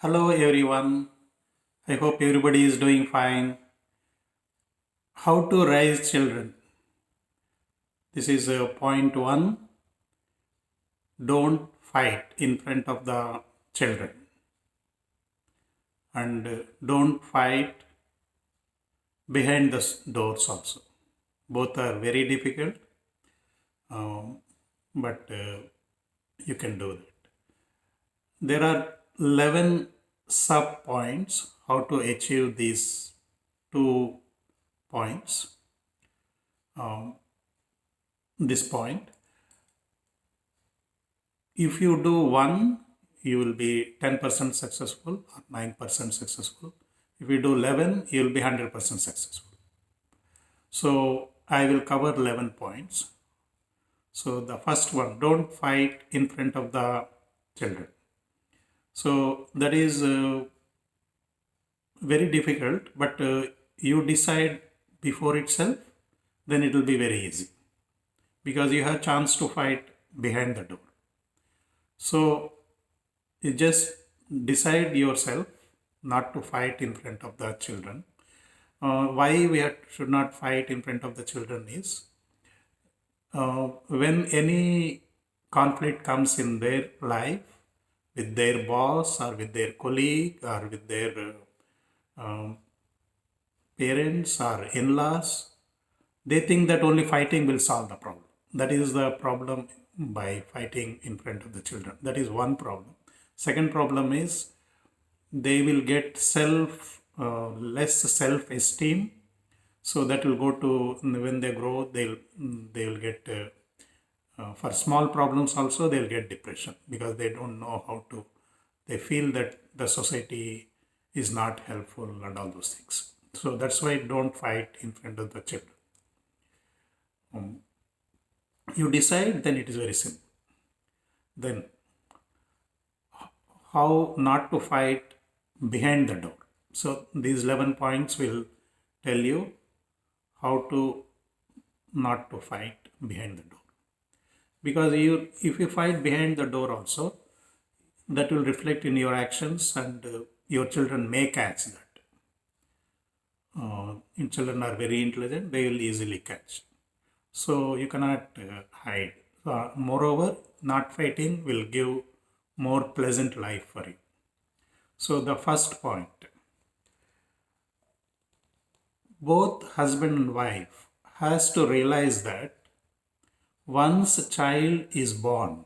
Hello everyone. I hope everybody is doing fine. How to raise children? This is point one. Don't fight in front of the children, and don't fight behind the doors also. Both are very difficult, um, but you can do that. There are 11 sub points how to achieve these 2 points. This point, if you do one, you will be 10% successful or 9% successful. If you do 11, you will be 100% successful. So I will cover 11 points. So the first one, don't fight in front of the children. So that is very difficult, but you decide before itself, then it will be very easy because you have chance to fight behind the door. So you just decide yourself not to fight in front of the children. Why should not fight in front of the children is when any conflict comes in their life with their boss or with their colleague or with their um, parents or in-laws, they think that only fighting will solve the problem. That is the problem by fighting in front of the children. That is one problem. Second problem is they will get less self-esteem. So that will go to when they grow, they'll get for small problems also they'll get depression because they don't know how to. They feel that the society is not helpful and all those things. So that's why don't fight in front of the children. You decide, then it is very simple. Then how not to fight behind the door. So these 11 points will tell you how to not to fight behind the door. Because if you fight behind the door also, that will reflect in your actions and your children may catch that. Children are very intelligent, they will easily catch. So you cannot hide. Moreover, not fighting will give more pleasant life for you. So the first point, both husband and wife has to realize that once a child is born,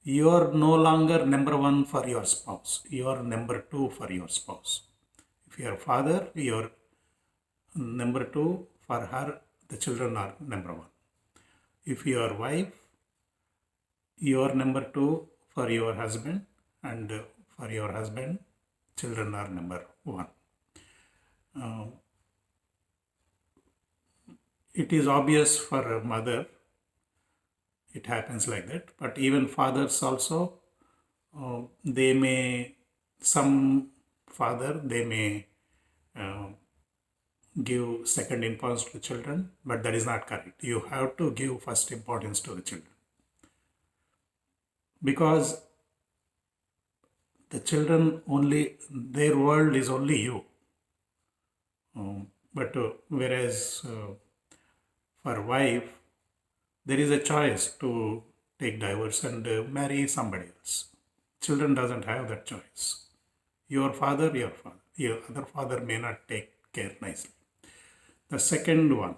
you are no longer number one for your spouse. You are number two for your spouse. If you are father, you are number two. For her, the children are number one. If you are wife, you are number two for your husband, and for your husband, children are number one. It is obvious for a mother, it happens like that, but even fathers also, some father, they may give second importance to the children, but that is not correct. You have to give first importance to the children. Because the children only, their world is only you. But whereas for wife, there is a choice to take divorce and marry somebody else. Children doesn't have that choice. Your father, your other father may not take care nicely. The second one.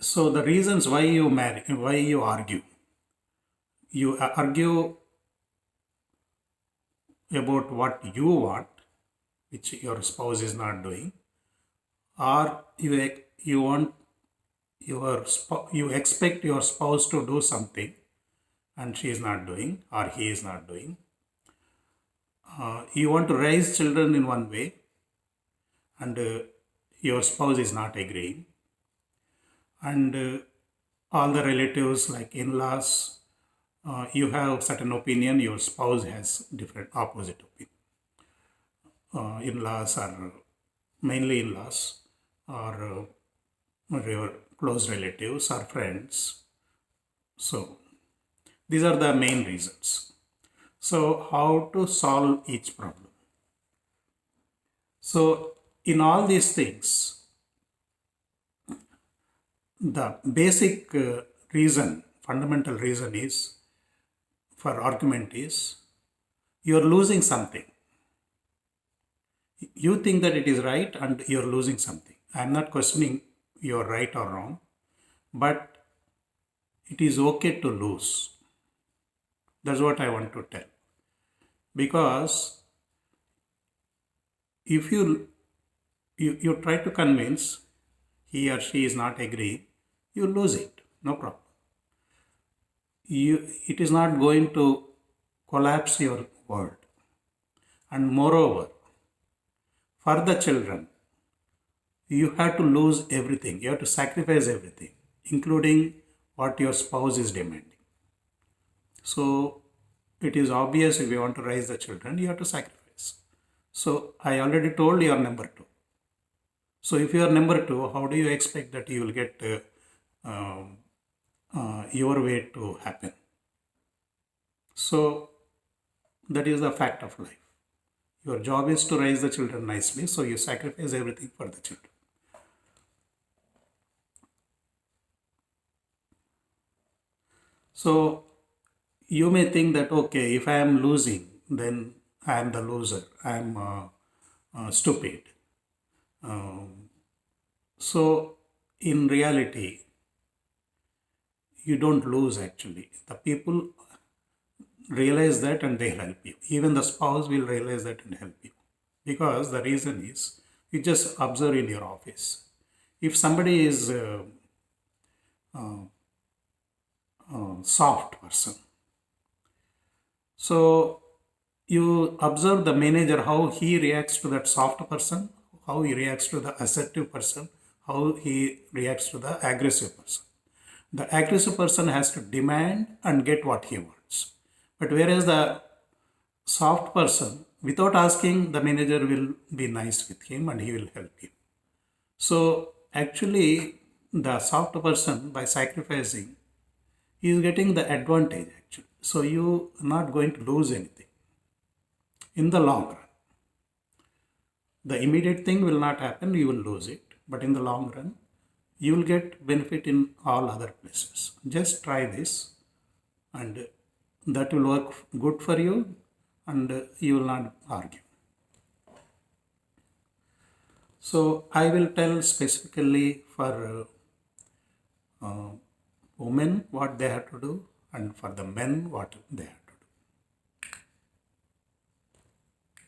So the reasons why you marry, why you argue. You argue about what you want, which your spouse is not doing, or you want you expect your spouse to do something and she is not doing or he is not doing. You want to raise children in one way and your spouse is not agreeing, and all the relatives like in-laws, you have certain opinion, your spouse has different opposite opinion. In-laws are mainly in-laws or your close relatives or friends. So these are the main reasons. So how to solve each problem? So in all these things, the basic fundamental reason is for argument is you're losing something. You think that it is right and you're losing something. I'm not questioning you're right or wrong, but it is okay to lose. That's what I want to tell. Because if you try to convince, he or she is not agreeing, you lose it, no problem. It is not going to collapse your world. And moreover, for the children, you have to lose everything. You have to sacrifice everything, including what your spouse is demanding. So it is obvious, if you want to raise the children, you have to sacrifice. So I already told you are number two. So if you are number two, how do you expect that you will get your way to happen? So that is the fact of life. Your job is to raise the children nicely, so you sacrifice everything for the children. So you may think that, okay, if I am losing, then I am the loser, I am stupid. So in reality, you don't lose actually. The people realize that and they help you. Even the spouse will realize that and help you. Because the reason is, you just observe in your office. If somebody is soft person, so you observe the manager, how he reacts to that soft person, how he reacts to the assertive person, how he reacts to the aggressive person. The aggressive person has to demand and get what he wants. But whereas the soft person, without asking, the manager will be nice with him and he will help him. So actually, the soft person, by sacrificing, he is getting the advantage actually. So you are not going to lose anything in the long run. The immediate thing will not happen, you will lose it. But in the long run, you will get benefit in all other places. Just try this and that will work good for you and you will not argue. So I will tell specifically for women what they have to do and for the men what they have to do.